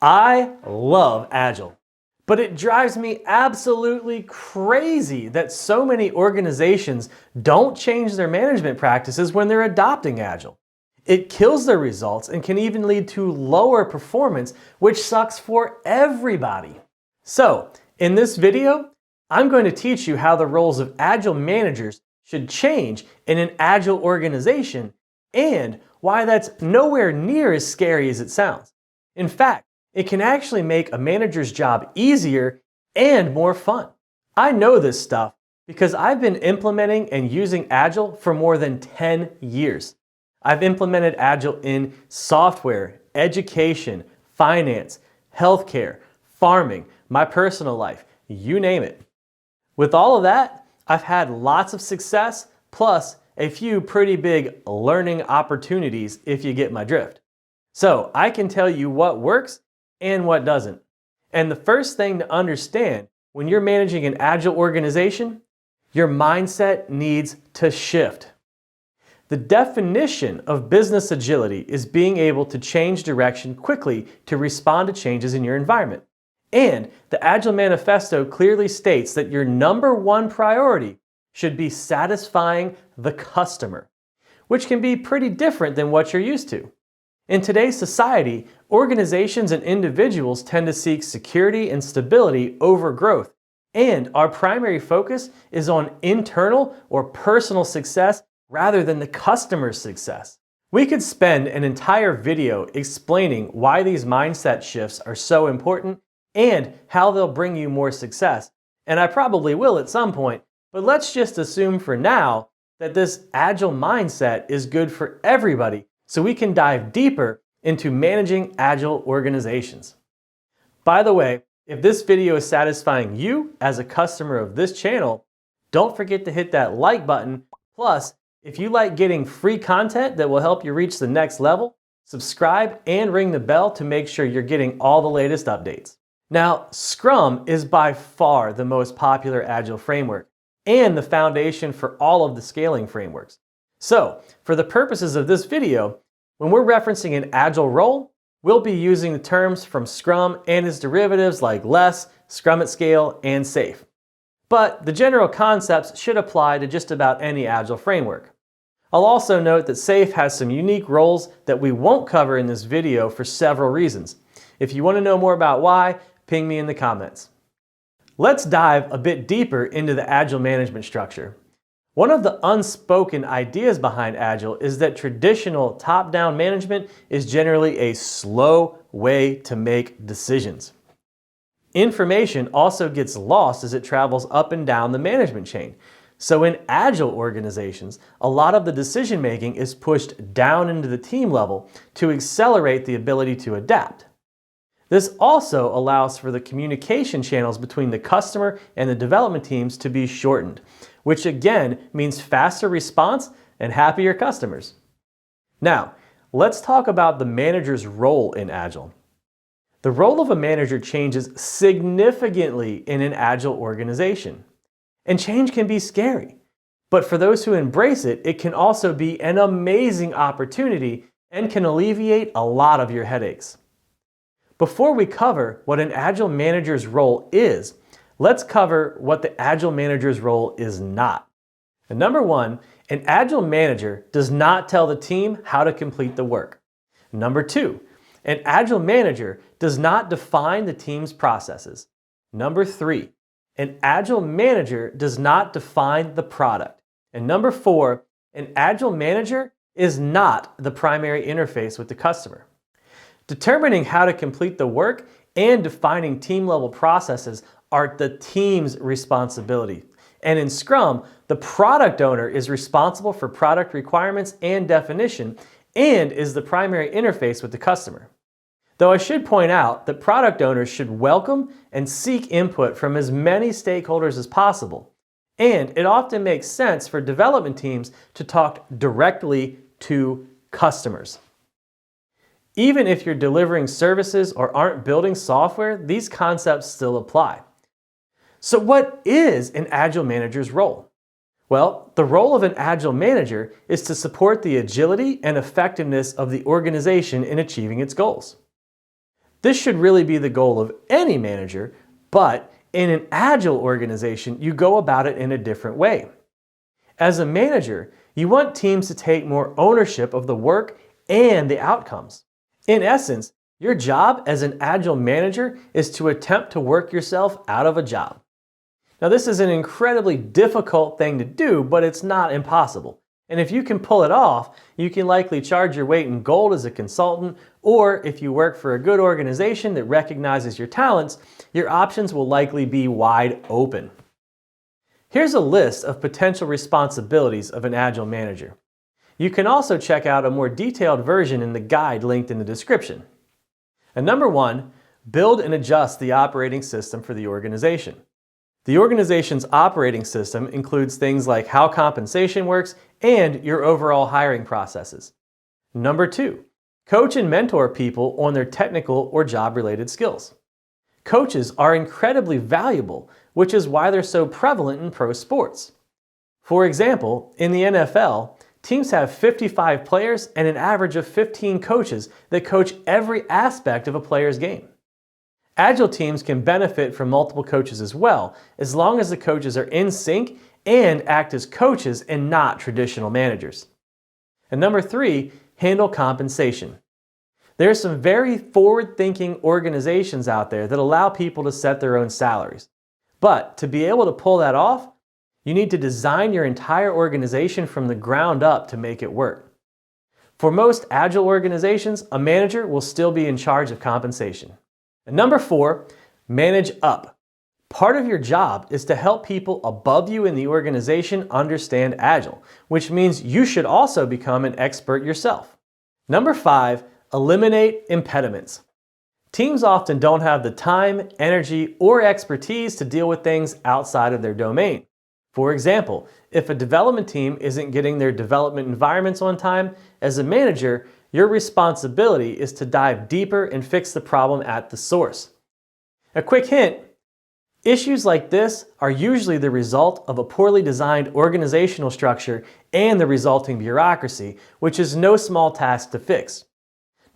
I love Agile, but it drives me absolutely crazy that so many organizations don't change their management practices when they're adopting Agile. It kills their results and can even lead to lower performance, which sucks for everybody. So, in this video, I'm going to teach you how the roles of Agile managers should change in an Agile organization and why that's nowhere near as scary as it sounds. In fact, it can actually make a manager's job easier and more fun. I know this stuff because I've been implementing and using Agile for more than 10 years. I've implemented Agile in software, education, finance, healthcare, farming, my personal life, you name it. With all of that, I've had lots of success, plus a few pretty big learning opportunities if you get my drift. So I can tell you what works and what doesn't. And the first thing to understand when you're managing an Agile organization, your mindset needs to shift. The definition of business agility is being able to change direction quickly to respond to changes in your environment. And the Agile Manifesto clearly states that your number one priority should be satisfying the customer, which can be pretty different than what you're used to. In today's society, organizations and individuals tend to seek security and stability over growth, and our primary focus is on internal or personal success rather than the customer's success. We could spend an entire video explaining why these mindset shifts are so important and how they'll bring you more success, and I probably will at some point, but let's just assume for now that this Agile mindset is good for everybody, so we can dive deeper into managing Agile organizations. By the way, if this video is satisfying you as a customer of this channel, don't forget to hit that like button. Plus, if you like getting free content that will help you reach the next level, subscribe and ring the bell to make sure you're getting all the latest updates. Now, Scrum is by far the most popular Agile framework and the foundation for all of the scaling frameworks. So, for the purposes of this video, when we're referencing an Agile role, we'll be using the terms from Scrum and its derivatives like less, Scrum at scale, and safe. But the general concepts should apply to just about any Agile framework. I'll also note that safe has some unique roles that we won't cover in this video for several reasons. If you want to know more about why, ping me in the comments. Let's dive a bit deeper into the Agile management structure. One of the unspoken ideas behind Agile is that traditional top-down management is generally a slow way to make decisions. Information also gets lost as it travels up and down the management chain. So in Agile organizations, a lot of the decision making is pushed down into the team level to accelerate the ability to adapt. This also allows for the communication channels between the customer and the development teams to be shortened, which again means faster response and happier customers. Now, let's talk about the manager's role in Agile. The role of a manager changes significantly in an Agile organization. And change can be scary. But for those who embrace it, it can also be an amazing opportunity and can alleviate a lot of your headaches. Before we cover what an Agile manager's role is, let's cover what the Agile manager's role is not. And number one, an Agile manager does not tell the team how to complete the work. Number two, an Agile manager does not define the team's processes. Number three, an Agile manager does not define the product. And number four, an Agile manager is not the primary interface with the customer. Determining how to complete the work and defining team-level processes are the team's responsibility. And in Scrum, the product owner is responsible for product requirements and definition and is the primary interface with the customer. Though I should point out that product owners should welcome and seek input from as many stakeholders as possible. And it often makes sense for development teams to talk directly to customers. Even if you're delivering services or aren't building software, these concepts still apply. So what is an Agile manager's role? Well, the role of an Agile manager is to support the agility and effectiveness of the organization in achieving its goals. This should really be the goal of any manager, but in an agile organization, you go about it in a different way. As a manager, you want teams to take more ownership of the work and the outcomes. In essence, your job as an agile manager is to attempt to work yourself out of a job. Now, this is an incredibly difficult thing to do, but it's not impossible. And if you can pull it off, you can likely charge your weight in gold as a consultant, or if you work for a good organization that recognizes your talents, your options will likely be wide open. Here's a list of potential responsibilities of an agile manager. You can also check out a more detailed version in the guide linked in the description. And number 1, build and adjust the operating system for the organization. The organization's operating system includes things like how compensation works and your overall hiring processes. Number 2, coach and mentor people on their technical or job-related skills. Coaches are incredibly valuable, which is why they're so prevalent in pro sports. For example, in the NFL, teams have 55 players and an average of 15 coaches that coach every aspect of a player's game. Agile teams can benefit from multiple coaches as well, as long as the coaches are in sync and act as coaches and not traditional managers. And number 3, handle compensation. There are some very forward-thinking organizations out there that allow people to set their own salaries. But to be able to pull that off, you need to design your entire organization from the ground up to make it work. For most agile organizations, a manager will still be in charge of compensation. And number 4, manage up. Part of your job is to help people above you in the organization understand Agile, which means you should also become an expert yourself. Number 5, eliminate impediments. Teams often don't have the time, energy, or expertise to deal with things outside of their domain. For example, if a development team isn't getting their development environments on time, as a manager, your responsibility is to dive deeper and fix the problem at the source. A quick hint, issues like this are usually the result of a poorly designed organizational structure and the resulting bureaucracy, which is no small task to fix.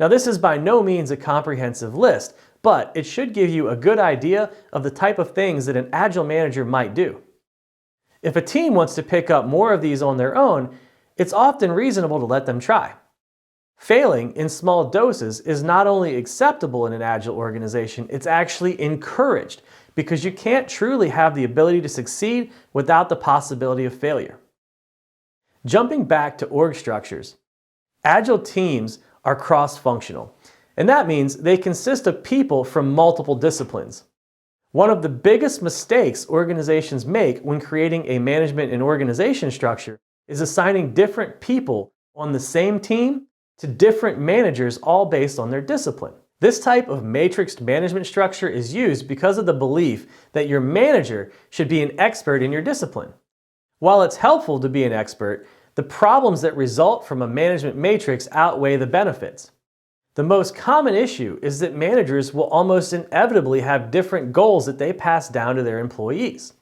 Now, this is by no means a comprehensive list, but it should give you a good idea of the type of things that an agile manager might do. If a team wants to pick up more of these on their own, it's often reasonable to let them try. Failing in small doses is not only acceptable in an agile organization, it's actually encouraged, because you can't truly have the ability to succeed without the possibility of failure. Jumping back to org structures, agile teams are cross-functional, and that means they consist of people from multiple disciplines. One of the biggest mistakes organizations make when creating a management and organization structure is assigning different people on the same team to different managers, all based on their discipline. This type of matrixed management structure is used because of the belief that your manager should be an expert in your discipline. While it's helpful to be an expert, the problems that result from a management matrix outweigh the benefits. The most common issue is that managers will almost inevitably have different goals that they pass down to their employees.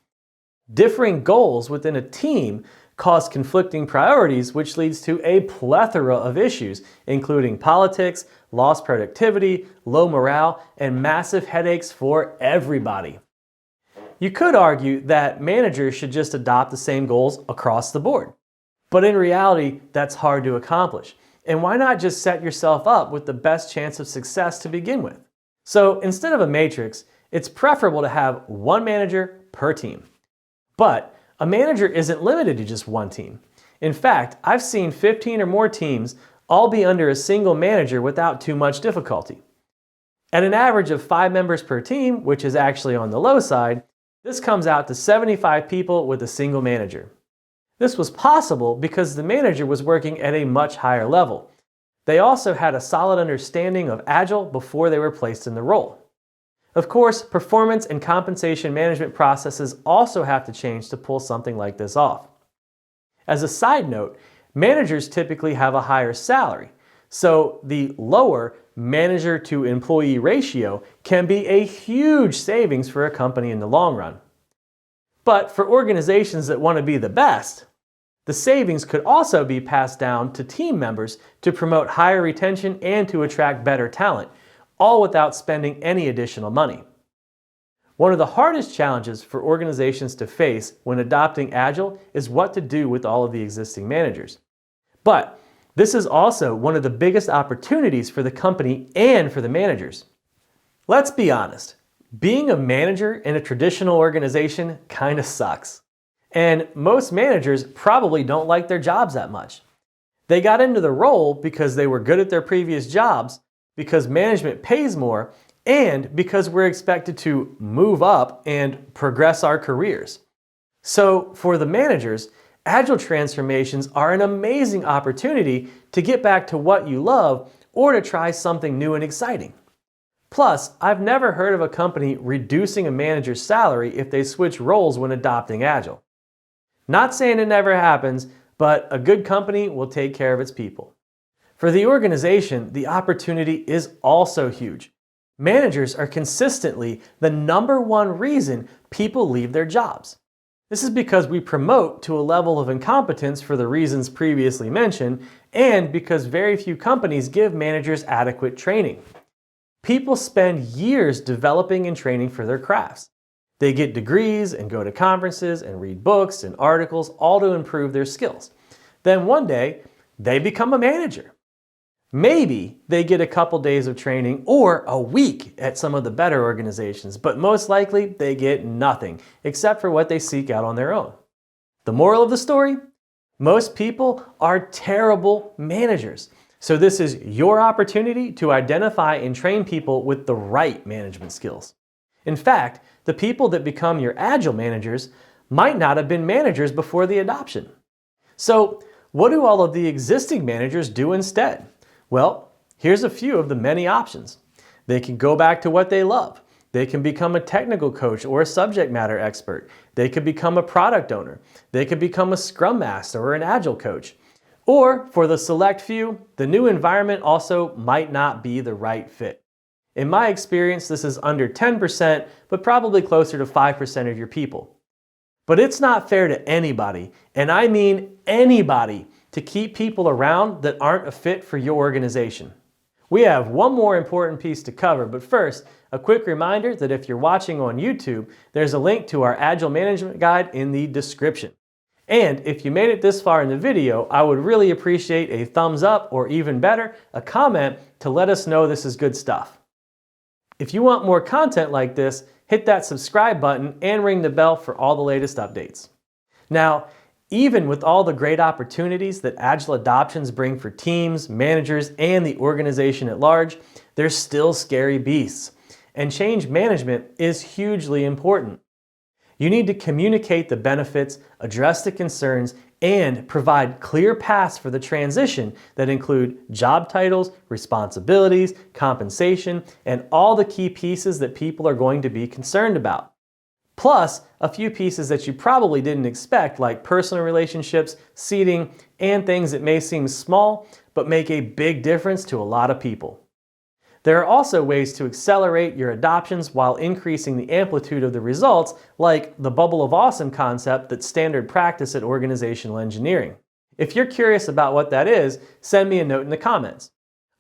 Differing goals within a team cause conflicting priorities, which leads to a plethora of issues, including politics, lost productivity, low morale, and massive headaches for everybody. You could argue that managers should just adopt the same goals across the board. But in reality, that's hard to accomplish. And why not just set yourself up with the best chance of success to begin with? So instead of a matrix, it's preferable to have one manager per team. But a manager isn't limited to just one team. In fact, I've seen 15 or more teams all be under a single manager without too much difficulty. At an average of 5 members per team, which is actually on the low side, this comes out to 75 people with a single manager. This was possible because the manager was working at a much higher level. They also had a solid understanding of Agile before they were placed in the role. Of course, performance and compensation management processes also have to change to pull something like this off. As a side note, managers typically have a higher salary, so the lower manager to employee ratio can be a huge savings for a company in the long run. But for organizations that want to be the best, the savings could also be passed down to team members to promote higher retention and to attract better talent, all without spending any additional money. One of the hardest challenges for organizations to face when adopting Agile is what to do with all of the existing managers. But this is also one of the biggest opportunities for the company and for the managers. Let's be honest, being a manager in a traditional organization kind of sucks. And most managers probably don't like their jobs that much. They got into the role because they were good at their previous jobs, because management pays more, and because we're expected to move up and progress our careers. So for the managers, Agile transformations are an amazing opportunity to get back to what you love or to try something new and exciting. Plus, I've never heard of a company reducing a manager's salary if they switch roles when adopting Agile. Not saying it never happens, but a good company will take care of its people. For the organization, the opportunity is also huge. Managers are consistently the #1 reason people leave their jobs. This is because we promote to a level of incompetence for the reasons previously mentioned, and because very few companies give managers adequate training. People spend years developing and training for their crafts. They get degrees and go to conferences and read books and articles, all to improve their skills. Then one day, they become a manager. Maybe they get a couple days of training or a week at some of the better organizations, but most likely they get nothing except for what they seek out on their own. The moral of the story? Most people are terrible managers. So this is your opportunity to identify and train people with the right management skills. In fact, the people that become your Agile managers might not have been managers before the adoption. So what do all of the existing managers do instead? Well, here's a few of the many options. They can go back to what they love. They can become a technical coach or a subject matter expert. They could become a product owner. They could become a Scrum Master or an Agile coach. Or, for the select few, the new environment also might not be the right fit. In my experience, this is under 10%, but probably closer to 5% of your people. But it's not fair to anybody, and I mean anybody, to keep people around that aren't a fit for your organization. We have one more important piece to cover, but first, a quick reminder that if you're watching on YouTube, there's a link to our Agile Management Guide in the description. And if you made it this far in the video, I would really appreciate a thumbs up, or even better, a comment to let us know this is good stuff. If you want more content like this, hit that subscribe button and ring the bell for all the latest updates. Now, even with all the great opportunities that Agile adoptions bring for teams, managers, and the organization at large, there's still scary beasts. And change management is hugely important. You need to communicate the benefits, address the concerns, and provide clear paths for the transition that include job titles, responsibilities, compensation, and all the key pieces that people are going to be concerned about. Plus, a few pieces that you probably didn't expect, like personal relationships, seating, and things that may seem small, but make a big difference to a lot of people. There are also ways to accelerate your adoptions while increasing the amplitude of the results, like the bubble of awesome concept that's standard practice at organizational engineering. If you're curious about what that is, send me a note in the comments.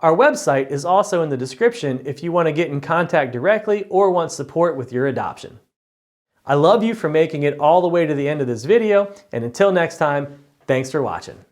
Our website is also in the description if you want to get in contact directly or want support with your adoption. I love you for making it all the way to the end of this video, and until next time, thanks for watching.